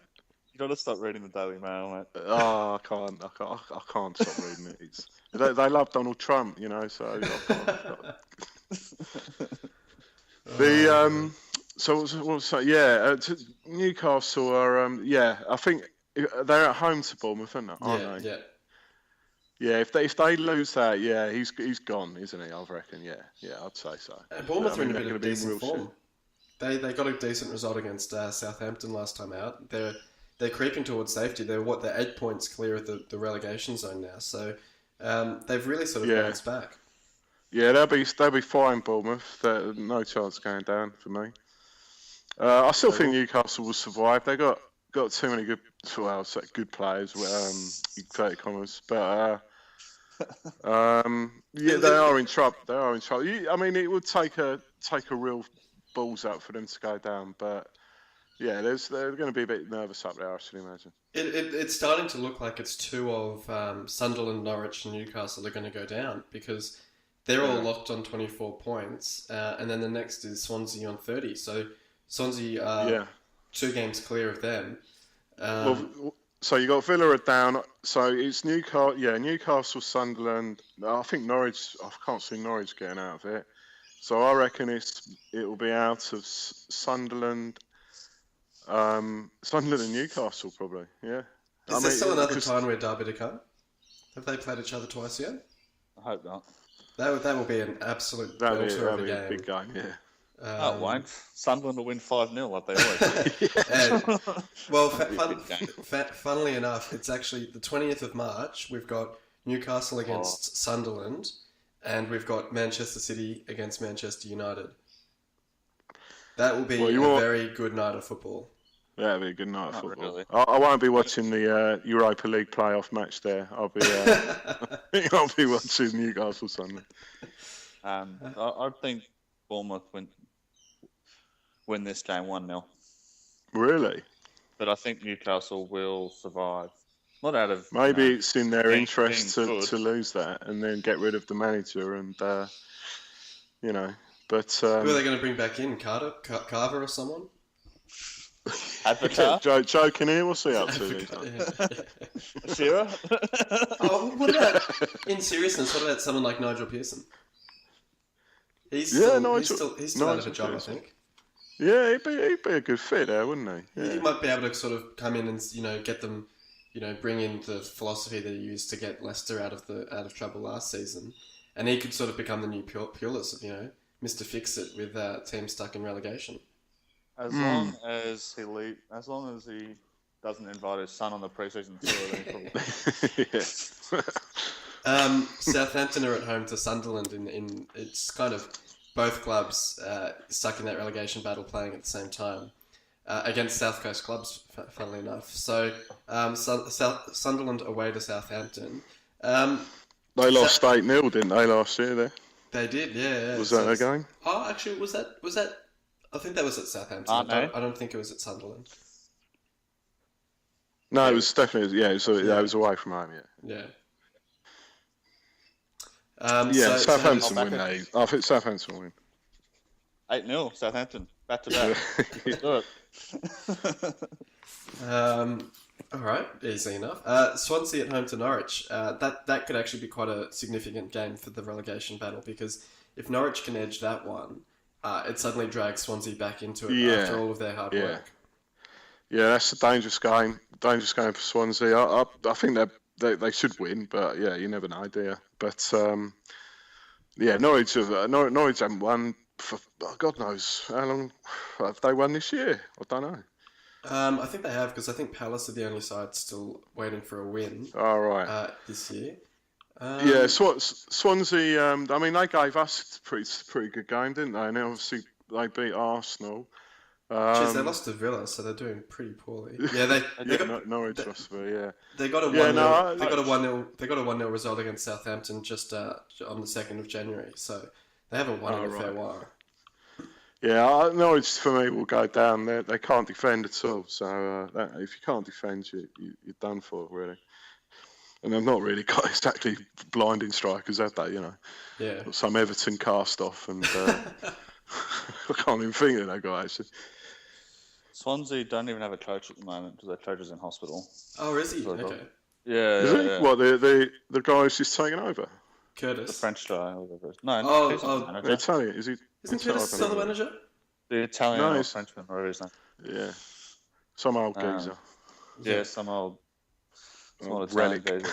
You got to stop reading the Daily Mail, mate. Oh, I can't stop reading it. They love Donald Trump, you know, so I can't. Newcastle are, I think they're at home to Bournemouth, aren't they? Yeah. Yeah, if they lose that, he's gone, isn't he? I reckon, I'd say so. Bournemouth are in a bit of decent form. They got a decent result against Southampton last time out. They're creeping towards safety. They're 8 points clear of the relegation zone now. So they've really sort of bounced back. Yeah, they'll be fine, Bournemouth. No chance going down for me. I still think Newcastle will survive. They got too many good players. Inverted commas, but they are in trouble. I mean, it would take a real balls out for them to go down, but they're going to be a bit nervous up there, I should imagine. It's starting to look like it's two of Sunderland, Norwich, and Newcastle are going to go down because they're all locked on 24 points, and then the next is Swansea on 30. So Swansea are 2 games clear of them. So you got Villa down. So it's Newcastle, Sunderland. I think Norwich. I can't see Norwich getting out of it. So I reckon it will be out of Sunderland and Newcastle probably. Yeah. Is there still another time where Derby to come? Have they played each other twice yet? I hope not. That will be an absolute belter of a game. A big game, yeah. It won't. Sunderland will win 5-0 like they always do. Funnily enough, it's actually the 20th of March. We've got Newcastle against Sunderland, and we've got Manchester City against Manchester United. That will be a very good night of football. Yeah, it'll be a good night of football. Really. I won't be watching the Europa League playoff match there. I'll be watching Newcastle Sunday. I think Bournemouth win this game 1-0. Really? But I think Newcastle will survive. Not out of... Maybe it's in their interest to lose that and then get rid of the manager and, But... Who are they going to bring back in? Carver or someone? Advocaat? Joking here, what's he up to? Shearer? What about, in seriousness, what about someone like Nigel Pearson? He's still out of a job, I think. Yeah, he'd be a good fit there, wouldn't he? Yeah. He might be able to sort of come in and get them, bring in the philosophy that he used to get Leicester out of trouble last season, and he could sort of become the new Pulis of Mr. Fix It with teams stuck in relegation. As long as he doesn't invite his son on the pre-season tour, then probably. Southampton are at home to Sunderland in it's kind of both clubs stuck in that relegation battle playing at the same time against South Coast clubs, funnily enough. So Sunderland away to Southampton. They lost 8-0, didn't they, last year there? They did, yeah. Was that a game? Oh, actually, was that? I think that was at Southampton. I don't think it was at Sunderland. No, it was definitely, it was away from home, Yeah. Southampton win. I think Southampton win. 8-0, Southampton, back to back. Do it. All right, easy enough. Swansea at home to Norwich. That could actually be quite a significant game for the relegation battle, because if Norwich can edge that one, it suddenly drags Swansea back into it after all of their hard work. Yeah, that's a dangerous game. Dangerous game for Swansea. I think they should win, but yeah, you never know, do you? But Norwich haven't won for God knows how long. Have they won this year? I don't know. I think they have, because I think Palace are the only side still waiting for a win. Oh, right. This year. Swansea. I mean, they gave us a pretty good game, didn't they? And obviously they beat Arsenal. They lost to Villa, so they're doing pretty poorly. Yeah, they got Norwich lost to Villa. Yeah, they got a 1-0. They got a 1-0. They got a 1-0 result against Southampton just on the 2nd of January. So they haven't won in a fair while. Yeah, Norwich for me will go down. They can't defend at all. So if you can't defend, you're done for, really. And they've not really got exactly blinding strikers, have they? You know. Yeah. Some Everton cast off, and I can't even think of that guy actually. Swansea don't even have a coach at the moment because their coach is in hospital. Oh, is he? Okay. Yeah. Is he? Yeah. What, the guy who's just taken over? Curtis. The French guy. Or whatever. No, he's not the manager. Italian. Is he? Isn't Curtis still the manager? The Italian or Frenchman, whatever his name. Yeah. Some old geezer. Yeah, some old relic. geezer.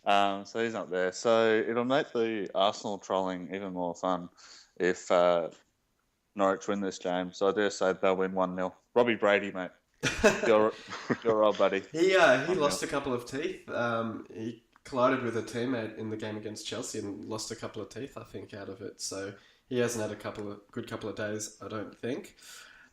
So he's not there. So it'll make the Arsenal trolling even more fun if Norwich win this game. So I dare say they'll win 1-0. Robbie Brady, mate. your old buddy. He lost a couple of teeth. He collided with a teammate in the game against Chelsea and lost a couple of teeth, I think, out of it. So he hasn't had a good couple of days, I don't think.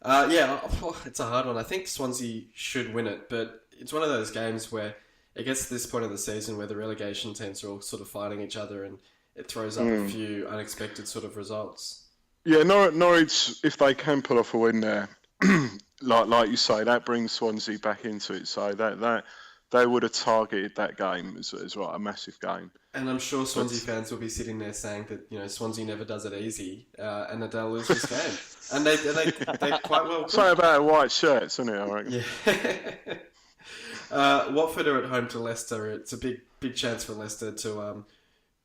It's a hard one. I think Swansea should win it, but it's one of those games where it gets to this point of the season where the relegation teams are all sort of fighting each other, and it throws up a few unexpected sort of results. Yeah, Norwich, if they can pull off a win there, like you say, that brings Swansea back into it. So that they would have targeted that game as well, a massive game. And I'm sure Swansea fans will be sitting there saying that Swansea never does it easy, and that they'll lose this game. And they quite well could. Say about white shirts, isn't it? I reckon. Yeah. Watford are at home to Leicester. It's a big chance for Leicester to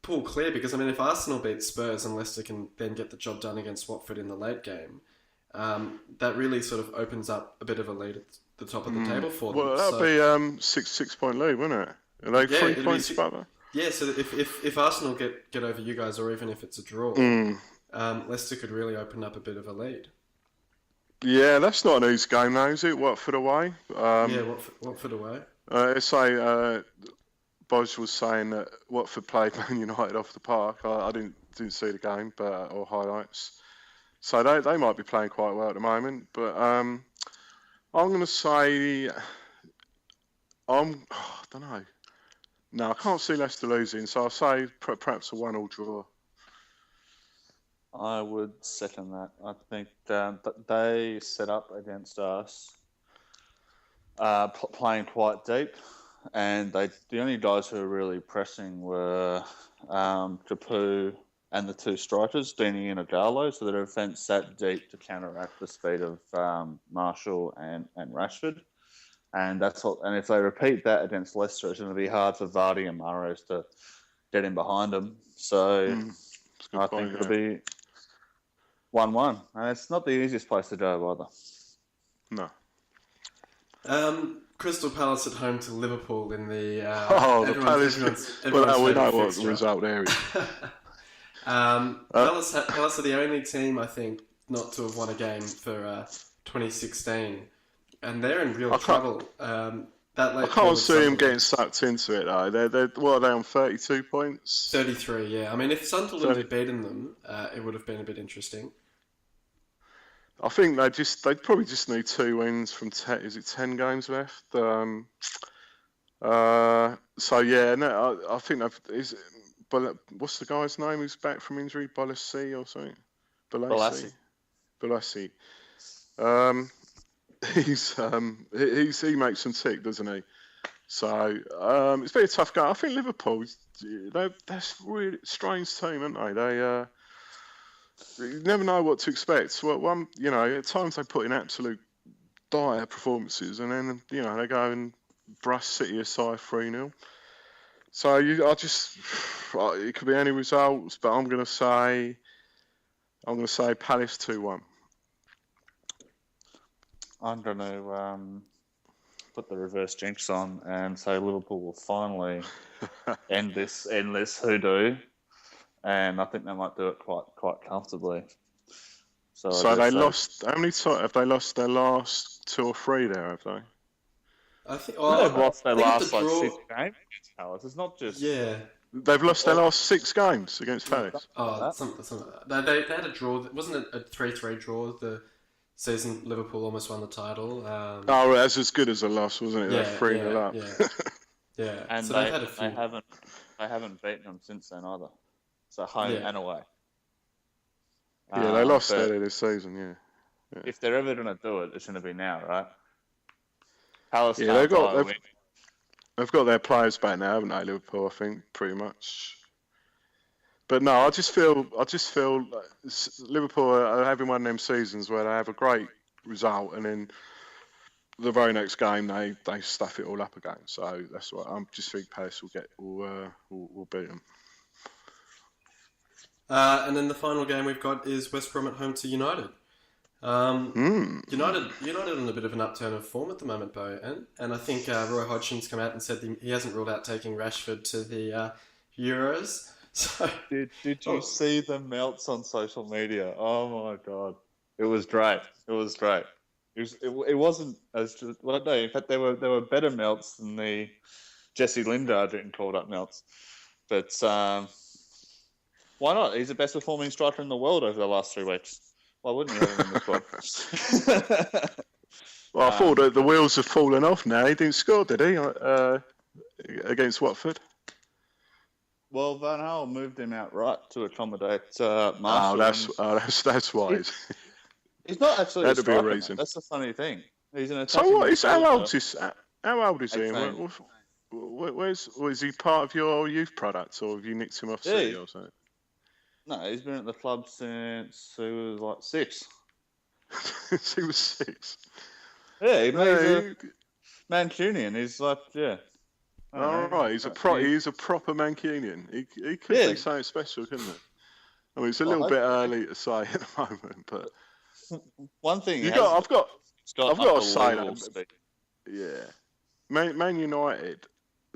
pull clear, because if Arsenal beat Spurs and Leicester can then get the job done against Watford in the late game, that really sort of opens up a bit of a lead at the top of the table for them. Well, that'd be 6 point lead, wouldn't it? Are they 3 points above? Yeah, so if Arsenal get over you guys, or even if it's a draw, Leicester could really open up a bit of a lead. Yeah, that's not an easy game now, is it? Watford away? Watford away. Bojan was saying that Watford played Man United off the park. I didn't see the game, or highlights. So they might be playing quite well at the moment. But I'm going to say, I don't know. No, I can't see Leicester losing, so I'll say perhaps a 1-1 draw. I would second that. I think they set up against us, playing quite deep, and the only guys who were really pressing were Capu and the two strikers, Deeney and Igalo, so the defence sat deep to counteract the speed of Marshall and Rashford. And that's what. And if they repeat that against Leicester, it's going to be hard for Vardy and Mahrez to get in behind them. So I think it'll be 1-1, and it's not the easiest place to go either. No. Crystal Palace at home to Liverpool in the. The Palace. Well, we know what the result there is. Palace are the only team, I think, not to have won a game for 2016. And they're in real trouble. that I late draw can't with see him Sunderland. getting sucked into it though. They're what are they on 32 points? 33, yeah. I mean, if Sunderland 30. had beaten them, it would have been a bit interesting. I think they'd probably just need 2 wins from 10. Is it 10 games left? So yeah, no, I think is. But what's the guy's name who's back from injury? Bolasi or something? Balassi. Balassi. He makes them tick, doesn't he? So it's been a tough game. I think Liverpool, that's a really strange team, aren't they? You never know what to expect. Well, at times they put in absolute dire performances, and then they go and brush City aside 3-0. So it could be any results, but I'm going to say Palace 2-1. I'm going to put the reverse jinx on and say Liverpool will finally end this endless hoodoo, and I think they might do it quite comfortably. So they lost. How many times have they lost their last 2 or 3 there? Have they? I think they've lost their last the draw... 6 games against Palace. It's not just They've lost their last 6 games against Palace. Something like that. They had a draw. Wasn't it a 3-3 draw? The season Liverpool almost won the title. That's as good as a loss, wasn't it? Yeah, They're 3-0 up. Yeah. And so they had a few. they haven't beaten them since then either. So home and away. Yeah, they lost earlier this season. Yeah. If they're ever going to do it, it's going to be now, right? Palace. Yeah, they've got their players back now, haven't they? Liverpool, I think, pretty much. But no, I just feel like Liverpool are having one of them seasons where they have a great result, and then the very next game they stuff it all up again. So that's what I just think Palace will beat them. And then the final game we've got is West Brom at home to United. United on a bit of an upturn of form at the moment, Bo, and I think Roy Hodgson's come out and said he hasn't ruled out taking Rashford to the Euros. So did you see the melts on social media? Oh my god, it was great. It wasn't as well. No, in fact, there were better melts than the Jesse Lingard getting called up melts. But why not? He's the best performing striker in the world over the last 3 weeks. Why wouldn't you have him in the squad? Well, I thought that the wheels have fallen off now. He didn't score, did he? Against Watford. Well, Van Gaal moved him out right to accommodate Marshall. That's why. He's not actually That'd a striker, be a reason. That's the funny thing. He's an So what is how old is he? 18. Was he part of your youth product, or have you nicked him off City or something? No, he's been at the club since he was like 6. Since he was 6. Yeah, he's a Mancunian. He's like, right, he's a proper Mancunian. He could be something special, couldn't he? I mean, it's a little bit early to say at the moment, but one thing I've got to say that. Yeah, Man United,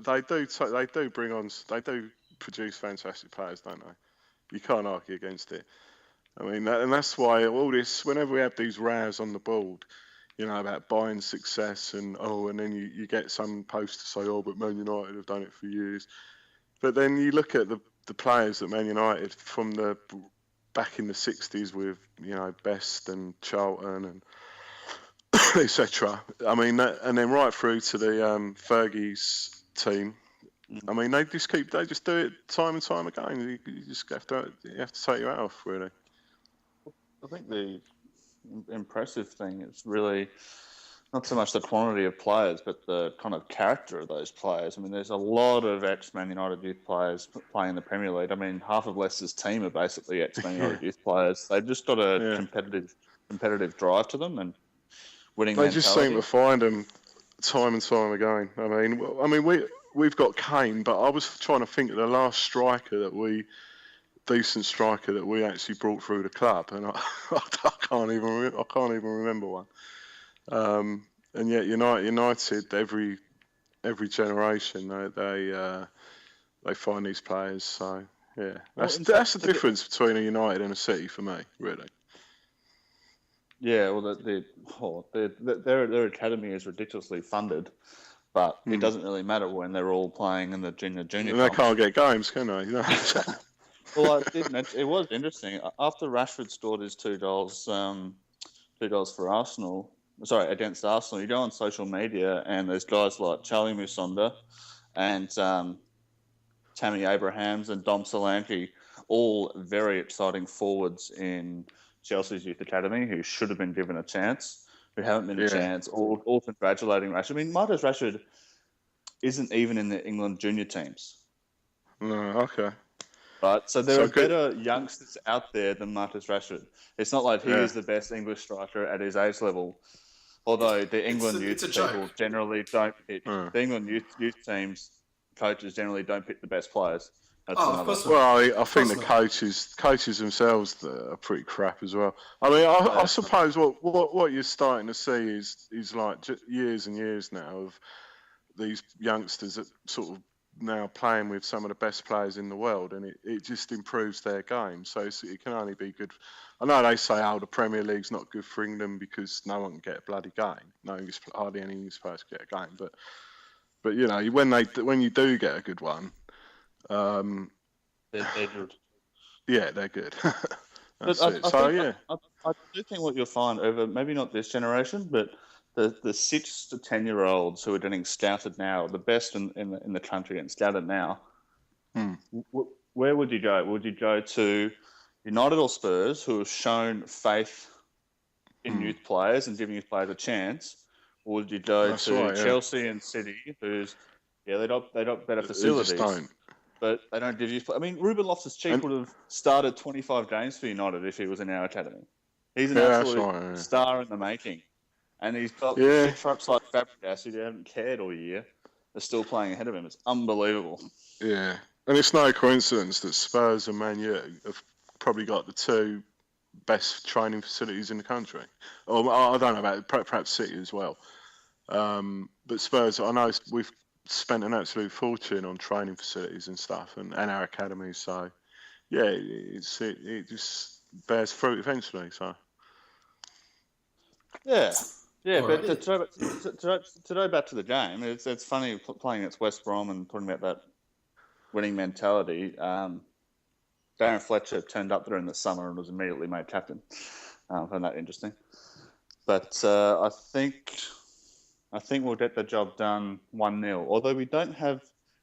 they do produce fantastic players, don't they? You can't argue against it. I mean, and that's why all this. Whenever we have these rows on the board, about buying success and then you get some post to say, but Man United have done it for years. But then you look at the players at Man United from the back in the 60s with, Best and Charlton and etc. I mean, and then right through to the Fergie's team. I mean, they just do it time and time again. You just have to take your hat off, really. I think the impressive thing is really not so much the quantity of players, but the kind of character of those players. I mean, there's a lot of ex-Man United youth players playing in the Premier League. I mean, half of Leicester's team are basically ex-Man United youth players. They've just got a competitive drive to them and winning mentality. They just seem to find them time and time again. I mean, we've got Kane, but I was trying to think of the last decent striker that we actually brought through the club, and I can't even remember one. And yet United every generation they find these players. So yeah, that's the difference between a United and a City for me, really. Yeah, well, their academy is ridiculously funded. but it doesn't really matter when they're all playing in the junior And they comp. can't get games, can they? You know? Well, it was interesting. After Rashford scored his $2 for Arsenal, sorry, against Arsenal, you go on social media and there's guys like Charlie Musonda and Tammy Abrahams and Dom Solanke, all very exciting forwards in Chelsea's youth academy who should have been given a chance, who haven't been a chance, all congratulating Rashford. I mean, Marcus Rashford isn't even in the England junior teams. No, okay. Right, so there are better youngsters out there than Marcus Rashford. It's not like he is the best English striker at his age level. Although the England youth people generally don't pick. The England youth teams coaches generally don't pick the best players. That's of course not. Well, I think the coaches themselves are pretty crap as well. I mean, I suppose what you're starting to see is like years and years now of these youngsters that sort of now playing with some of the best players in the world, and it just improves their game. So it can only be good. I know they say, the Premier League's not good for England because no one can get a bloody game. Hardly any English players get a game. But you know, when you do get a good one, they're good. Yeah, they're good. That's it. I do think what you'll find over maybe not this generation, but the 6 to 10-year-olds who are getting scouted now, the best in the country getting scouted now. Where would you go? Would you go to United or Spurs, who have shown faith in youth players and giving youth players a chance? Or would you go to Chelsea and City, who's they got better facilities, but they don't give you. I mean, Ruben Loftus-Cheek would have started 25 games for United if he was in our academy. He's an absolute star in the making. And he's got trucks like Fabregas, who haven't cared all year, are still playing ahead of him. It's unbelievable. Yeah. And it's no coincidence that Spurs and Man U have probably got the two best training facilities in the country. Or I don't know about it, perhaps City as well. But Spurs, I know we've spent an absolute fortune on training facilities and stuff and our academies. So, yeah, it just bears fruit eventually. So. Yeah. Yeah, but to go back to the game, it's funny playing against West Brom and talking about that winning mentality. Darren Fletcher turned up there in the summer and was immediately made captain. I found that interesting. But I think we'll get the job done 1-0. Although we don't have,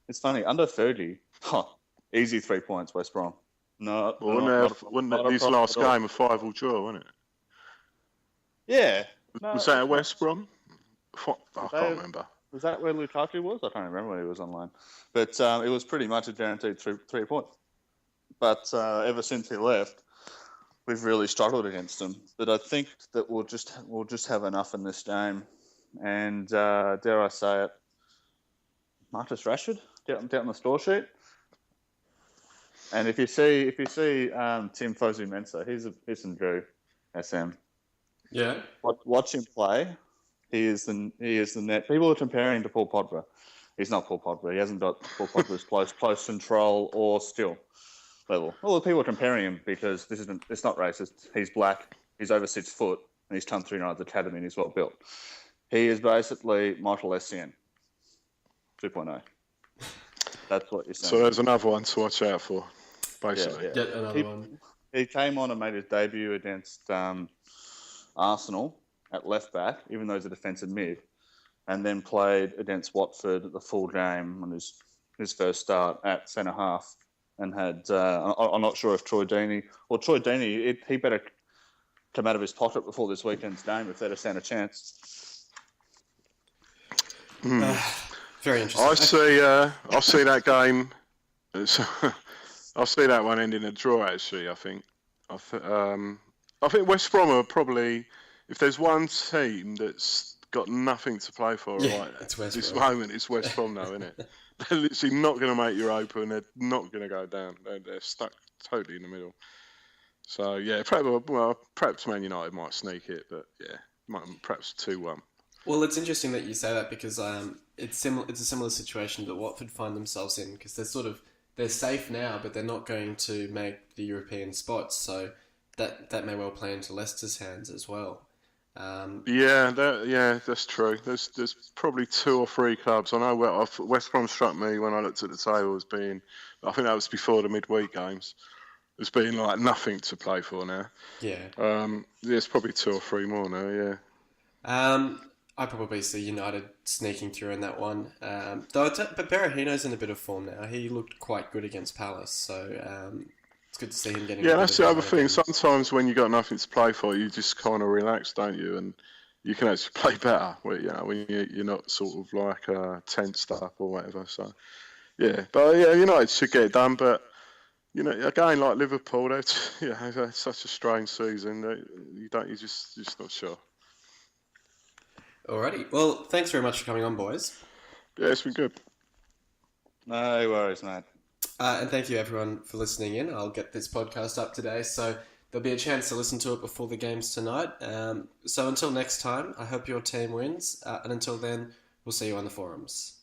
it's funny, under 30, easy 3 points, West Brom. No, wouldn't this last game a 5-5 draw, wasn't it? Yeah. Was that at West Brom? I can't remember. Was that where Lukaku was? I can't remember when he was online. But it was pretty much a guaranteed 3 points. But ever since he left, we've really struggled against him. But I think that we'll just have enough in this game. And dare I say it, Marcus Rashford, get on the score sheet. And if you see Tim Fosu-Mensah, he's some Drew SM. Yeah. Watch him play. He is the net. People are comparing him to Paul Pogba. He's not Paul Pogba. He hasn't got Paul Pogba's close control or skill level. Well, people are comparing him because it's not racist. He's black. He's over 6 foot, and he's come through United's academy, and he's well built. He is basically Michael Essien 2.0. That's what you're saying. So there's another one to watch out for, basically. Yet another one. He came on and made his debut against Arsenal at left back, even though he's a defensive mid, and then played against Watford the full game on his first start at centre half, and had I'm not sure if Troy Deeney, he better come out of his pocket before this weekend's game if they'd have stand a chance. Very interesting. I see that game. I see that one ending a draw. Actually, I think West Brom are probably, if there's one team that's got nothing to play for this moment, it's West Brom now, isn't it? They're literally not going to make Europa and they're not going to go down. They're stuck totally in the middle. So, yeah, perhaps Man United might sneak it, but yeah, perhaps 2-1. Well, it's interesting that you say that because it's a similar situation that Watford find themselves in because they're safe now, but they're not going to make the European spots, so that may well play into Leicester's hands as well. That's true. There's probably 2 or 3 clubs. I know West Brom struck me when I looked at the table as being, I think that was before the midweek games, as being like nothing to play for now. Yeah. There's probably 2 or 3 more now. Yeah. I probably see United sneaking through in that one. But Berahino's in a bit of form now. He looked quite good against Palace, so it's good to see him getting. Yeah, a bit that's of the a other run thing. again. Sometimes when you got nothing to play for, you just kind of relax, don't you? And you can actually play better. When you're not sort of like tensed up or whatever. So yeah, but yeah, United should get it done. But again, like Liverpool, that's such a strange season that you're just not sure. Alrighty. Well, thanks very much for coming on, boys. Yeah, it's been good. No worries, mate. And thank you, everyone, for listening in. I'll get this podcast up today, so there'll be a chance to listen to it before the games tonight. So until next time, I hope your team wins. And until then, we'll see you on the forums.